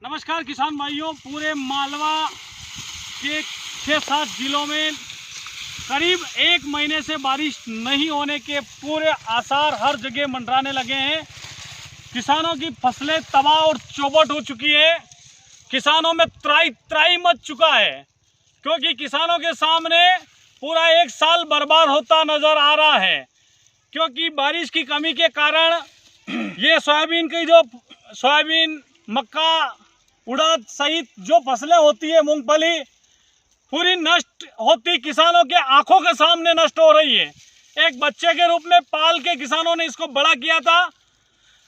नमस्कार किसान भाइयों, पूरे मालवा के 6-7 जिलों में करीब 1 महीने से बारिश नहीं होने के पूरे आसार हर जगह मंडराने लगे हैं। किसानों की फसलें तबाह और चौपट हो चुकी है। किसानों में त्राही मच चुका है, क्योंकि किसानों के सामने पूरा 1 साल बर्बाद होता नज़र आ रहा है। क्योंकि बारिश की कमी के कारण ये सोयाबीन, मक्का, उड़द सहित जो फसलें होती है, मूंगफली, पूरी नष्ट होती किसानों के आंखों के सामने नष्ट हो रही है। एक बच्चे के रूप में पाल के किसानों ने इसको बड़ा किया था,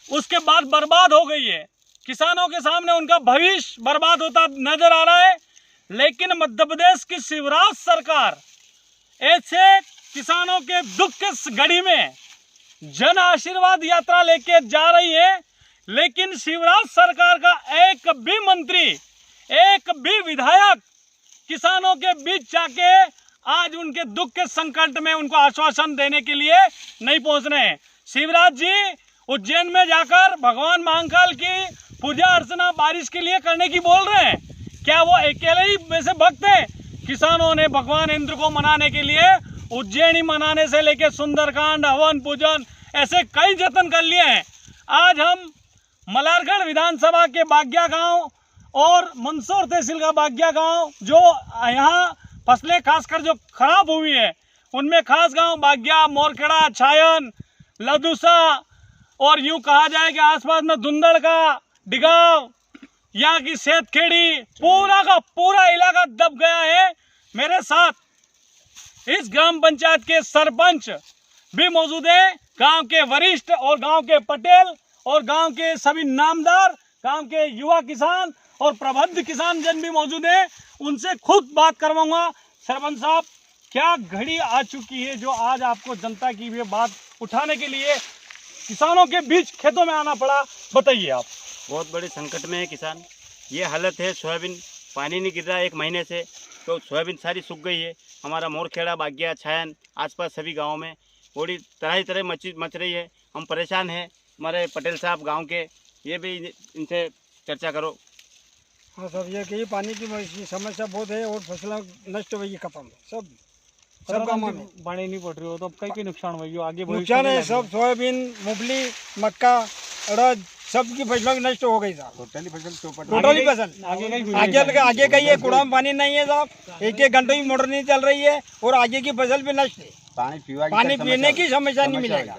उसके बाद बर्बाद हो गई है। किसानों के सामने उनका भविष्य बर्बाद होता नजर आ रहा है। लेकिन मध्य प्रदेश की शिवराज सरकार ऐसे किसानों के दुख के घड़ी में जन आशीर्वाद यात्रा लेके जा रही है। लेकिन शिवराज सरकार का एक भी मंत्री, एक भी विधायक किसानों के बीच जाके आज उनके दुख के संकट में उनको आश्वासन देने के लिए नहीं पहुंच रहे हैं। शिवराज जी उज्जैन में जाकर भगवान महाकाल की पूजा अर्चना बारिश के लिए करने की बोल रहे हैं। क्या वो अकेले ही में से भक्त हैं? किसानों ने भगवान इंद्र को मनाने के लिए उज्जैनी मनाने से लेकर सुंदरकांड, हवन पूजन ऐसे कई जतन कर लिए हैं। आज हम मलारगढ़ विधानसभा के बाग्या गांव और मंदसौर तहसील का बाग्या गांव, जो यहाँ फसलें खासकर जो खराब हुई है, उनमें खास गांव बाग्या, मोरखेड़ा, छायन, लदूसा और यूं कहा जाए कि आसपास में धुंधड़ का डिगाव, यहाँ की सेतखेड़ी, पूरा का पूरा इलाका दब गया है। मेरे साथ इस ग्राम पंचायत के सरपंच भी मौजूद है, गांव के वरिष्ठ और गांव के पटेल और गांव के सभी नामदार, गांव के युवा किसान और प्रबुद्ध किसान जन भी मौजूद हैं। उनसे खुद बात करवाऊंगा। सरपंच साहब, क्या घड़ी आ चुकी है जो आज आपको जनता की भी बात उठाने के लिए किसानों के बीच खेतों में आना पड़ा? बताइए आप। बहुत बड़े संकट में है किसान। ये हालत है, सोयाबीन पानी नहीं गिर रहा 1 महीने से, तो सोयाबीन सारी सूख गई है। हमारा मोरखेड़ा, बाग्या, छायन, आसपास सभी गाँव में थोड़ी तरह मच रही है। हम परेशान हैं। हमारे पटेल साहब गांव के, ये भी इनसे चर्चा करो। हाँ सर, ये कि पानी की समस्या बहुत है और फसलें नष्ट हुई है, खत्म सब गाँव में पानी नहीं पड़ रही हो तो अब कई नुकसान हुई हो, आगे नुकसान है। सब सोयाबीन, मूंगफली, मक्का, उड़द सबकी फसलों की नष्ट हो गई साहब। टोटली फसल आगे का ये कुड़ाम पानी नहीं है साहब। 1-1 घंटे की मोटर नहीं चल रही है और आगे की फसल भी नष्ट है। पानी पीने की समस्या नहीं मिलेगा।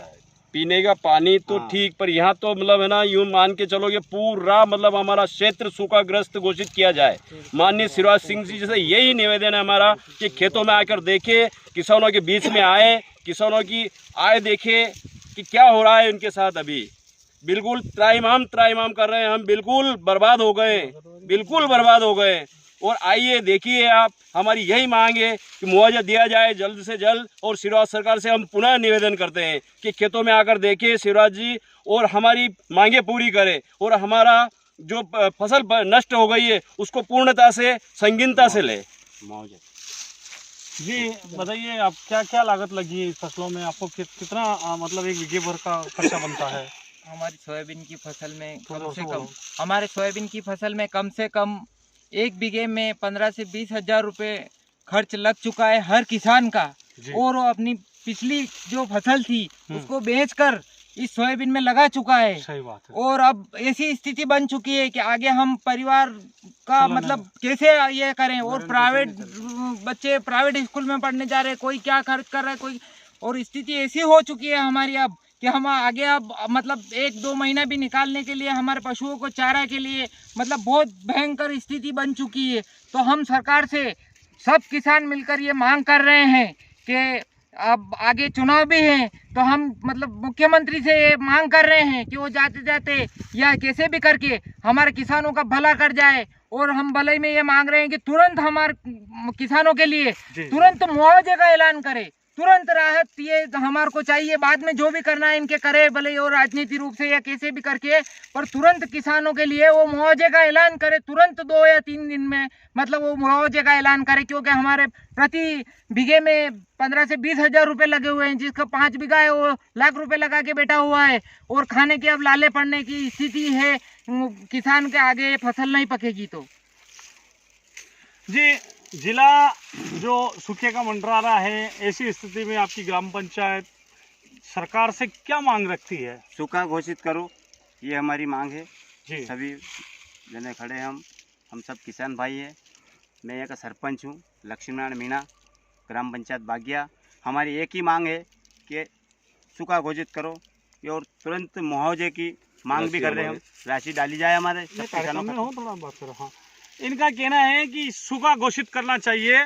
पीने का पानी तो ठीक, पर यहाँ तो मतलब है ना, यूं मान के चलोगे पूरा मतलब हमारा क्षेत्र सूखाग्रस्त घोषित किया जाए। माननीय शिवराज सिंह जी जैसे यही निवेदन है हमारा कि खेतों में आकर देखे, किसानों के बीच में आए, किसानों की आय देखे कि क्या हो रहा है उनके साथ। अभी बिल्कुल त्राहिमाम कर रहे हैं हम, बिल्कुल बर्बाद हो गए। और आइए देखिए आप, हमारी यही मांग है कि मुआवजा दिया जाए जल्द से जल्द। और शिवराज सरकार से हम पुनः निवेदन करते हैं कि खेतों में आकर देखें शिवराज जी, और हमारी मांगे पूरी करें और हमारा जो फसल नष्ट हो गई है उसको पूर्णता से, संगीनता से ले मुआवजा। जी बताइए, आप क्या लागत लगी है इस फसलों में? आपको कितना मतलब 1 बीघे भर का खर्चा बनता है? हमारी सोयाबीन की फसल में कम से कम 1 बीघे में 15 से 20 हजार रुपये खर्च लग चुका है हर किसान का। और वो अपनी पिछली जो फसल थी उसको बेचकर इस सोयाबीन में लगा चुका है। सही बात है। और अब ऐसी स्थिति बन चुकी है कि आगे हम परिवार का मतलब कैसे ये करें। और प्राइवेट बच्चे प्राइवेट स्कूल में पढ़ने जा रहे हैं, कोई क्या खर्च कर रहा है कोई। और स्थिति ऐसी हो चुकी है हमारी अब कि हम आगे अब मतलब 1-2 महीना भी निकालने के लिए हमारे पशुओं को चारा के लिए मतलब बहुत भयंकर स्थिति बन चुकी है। तो हम सरकार से सब किसान मिलकर ये मांग कर रहे हैं कि अब आगे चुनाव भी हैं, तो हम मतलब मुख्यमंत्री से ये मांग कर रहे हैं कि वो जाते जाते या कैसे भी करके हमारे किसानों का भला कर जाए। और हम भले में ये मांग रहे हैं कि तुरंत हमारे किसानों के लिए तुरंत मुआवजे का ऐलान करे, तुरंत राहत ये हमारे को चाहिए। बाद में जो भी करना है इनके करे, भले वो राजनीति रूप से या कैसे भी करके, पर तुरंत किसानों के लिए वो मुआवजे का ऐलान करे, तुरंत 2 या 3 दिन में मतलब वो मुआवजे का ऐलान करे। क्योंकि हमारे प्रति बीघे में 15 से 20 हजार रुपये लगे हुए हैं, जिसका 5 बीघा है वो लाख रुपए लगा के बैठा हुआ है, और खाने के अब लाले पड़ने की स्थिति है किसान के आगे फसल नहीं पकेगी तो। जी, जिला जो सूखे का मंडरा रहा है, ऐसी स्थिति में आपकी ग्राम पंचायत सरकार से क्या मांग रखती है? सूखा घोषित करो, ये हमारी मांग है। जी, सभी जने खड़े हैं, हम सब किसान भाई हैं। मैं यहाँ का सरपंच हूँ, लक्ष्मीनारायण मीणा, ग्राम पंचायत बागिया। हमारी एक ही मांग है कि सूखा घोषित करो और तुरंत मुआवजे की मांग भी कर रहे हैं हम, राशि डाली जाए हमारे सब किसानों में को। हो थोड़ा बात करो। हाँ, इनका कहना है कि सूखा घोषित करना चाहिए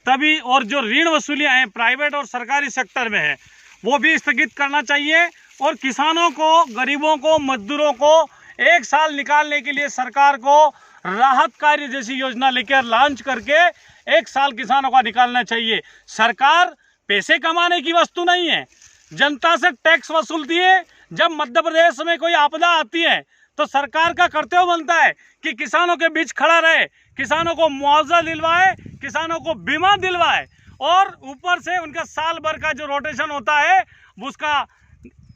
तभी, और जो ऋण वसूलियां हैं प्राइवेट और सरकारी सेक्टर में है वो भी स्थगित करना चाहिए, और किसानों को, गरीबों को, मजदूरों को 1 साल निकालने के लिए सरकार को राहत कार्य जैसी योजना लेकर लॉन्च करके 1 साल किसानों का निकालना चाहिए। सरकार पैसे कमाने की वस्तु नहीं है, जनता से टैक्स वसूलती है। जब मध्य प्रदेश में कोई आपदा आती है तो सरकार का कर्तव्य बनता है कि किसानों के बीच खड़ा रहे, किसानों को मुआवजा दिलवाए, किसानों को बीमा दिलवाए, और ऊपर से उनका साल भर का जो रोटेशन होता है उसका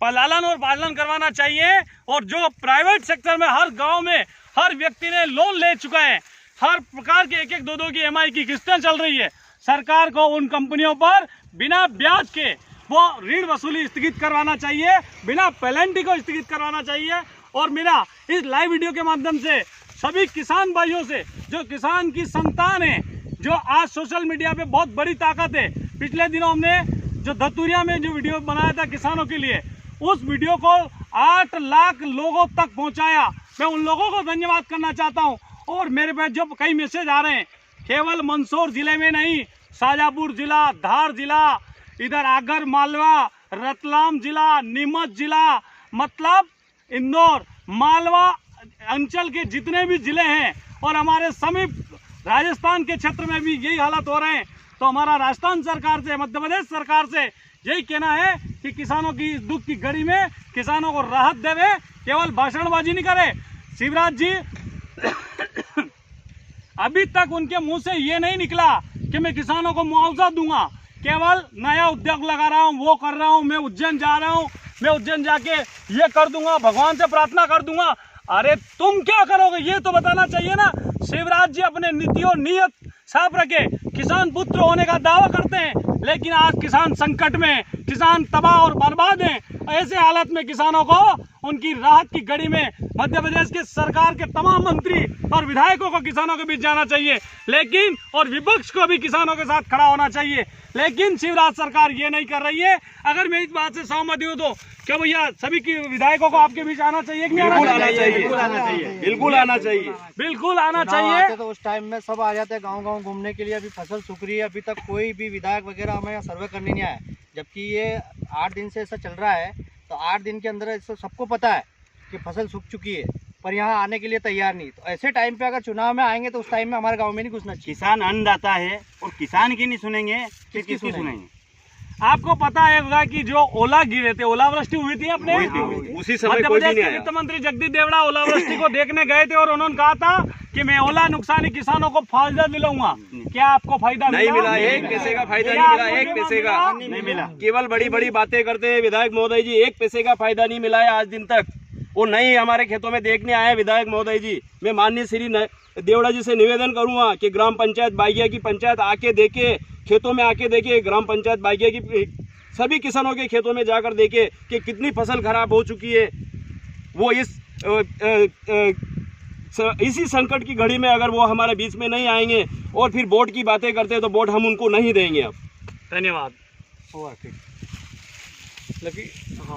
लालन और पालन करवाना चाहिए। और जो प्राइवेट सेक्टर में हर गांव में हर व्यक्ति ने लोन ले चुका है, हर प्रकार के 1-1, 2-2 की EMI की किस्तें चल रही है, सरकार को उन कंपनियों पर बिना ब्याज के वो ऋण वसूली स्थगित करवाना चाहिए, बिना पेनल्टी को स्थगित करवाना चाहिए। और मेरा इस लाइव वीडियो के माध्यम से सभी किसान भाइयों से, जो किसान की संतान है, जो आज सोशल मीडिया पे बहुत बड़ी ताकत है, पिछले दिनों हमने जो धतूरिया में जो वीडियो बनाया था किसानों के लिए, उस वीडियो को 8 लाख लोगों तक पहुंचाया। मैं उन लोगों को धन्यवाद करना चाहता हूं। और मेरे पास जो कई मैसेज आ रहे हैं, केवल मंदसौर जिले में नहीं, शाजापुर जिला, धार जिला, इधर आगर मालवा, रतलाम जिला, नीमच जिला, मतलब इंदौर, मालवा अंचल के जितने भी जिले हैं, और हमारे समीप राजस्थान के क्षेत्र में भी यही हालत हो रहे हैं। तो हमारा राजस्थान सरकार से, मध्य प्रदेश सरकार से यही कहना है कि किसानों की इस दुख की घड़ी में किसानों को राहत देवे, केवल भाषणबाजी नहीं करे। शिवराज जी अभी तक उनके मुंह से ये नहीं निकला कि मैं किसानों को मुआवजा दूंगा, केवल नया उद्योग लगा रहा हूँ, वो कर रहा हूँ, मैं उज्जैन जा रहा हूँ, मैं उज्जैन जाके ये कर दूंगा, भगवान से प्रार्थना कर दूंगा। अरे तुम क्या करोगे ये तो बताना चाहिए ना। शिवराज जी अपने नीति और नीयत साफ रखे, किसान पुत्र होने का दावा करते हैं, लेकिन आज किसान संकट में, किसान तबाह और बर्बाद हैं। ऐसे हालत में किसानों को उनकी राहत की घड़ी में मध्य प्रदेश के सरकार के तमाम मंत्री और विधायकों को किसानों के बीच जाना चाहिए, लेकिन और विपक्ष को भी किसानों के साथ खड़ा होना चाहिए। लेकिन शिवराज सरकार ये नहीं कर रही है। अगर मैं इस बात से सहमत हूँ तो क्या भैया सभी की विधायकों को आपके बीच आना चाहिए कि नहीं आना चाहिए? बिल्कुल आना चाहिए, बिल्कुल आना चाहिए, बिल्कुल आना चाहिए। तो उस टाइम में सब आ जाते हैं गांव-गांव घूमने के लिए। अभी फसल सूख रही है, अभी तक कोई भी विधायक वगैरह हमें यहाँ सर्वे करने नहीं आया, जबकि ये 8 दिन से ऐसा चल रहा है। तो 8 दिन के अंदर इसको सबको पता है कि फसल सूख चुकी है, पर यहाँ आने के लिए तैयार नहीं। तो ऐसे टाइम पे अगर चुनाव में आएंगे तो उस टाइम में हमारे गांव में नहीं घुसना चाहिए। किसान अन्नदाता है, और किसान की नहीं सुनेंगे फिर किसकी सुनेंगे? आपको पता है होगा कि जो ओला गिरे थे, ओलावृष्टि हुई थी अपने उसी समय मध्य कोई भी प्रदेश नहीं के आया। वित्त मंत्री जगदीप देवड़ा ओलावृष्टि को देखने गए थे, और उन्होंने कहा था कि मैं ओला नुकसानी किसानों को फायदा दिलाऊंगा। क्या आपको फायदा नहीं मिला, एक पैसे का फायदा नहीं मिला, एक पैसे का नहीं मिला। केवल बड़ी बड़ी बातें करते हैं विधायक महोदय जी, एक पैसे का फायदा नहीं मिला है आज दिन तक। वो नहीं हमारे खेतों में देखने आए विधायक महोदय जी। मैं माननीय श्री देवड़ा जी से निवेदन करूंगा कि ग्राम पंचायत बागिया की पंचायत आके देखे, खेतों में आके देखे, ग्राम पंचायत बागिया की सभी किसानों के खेतों में जाकर देखे कि कितनी फसल खराब हो चुकी है। वो इसी संकट की घड़ी में अगर वो हमारे बीच में नहीं आएंगे और फिर वोट की बातें करते हैं तो वोट हम उनको नहीं देंगे। अब धन्यवाद। हुआ ठीक। हाँ।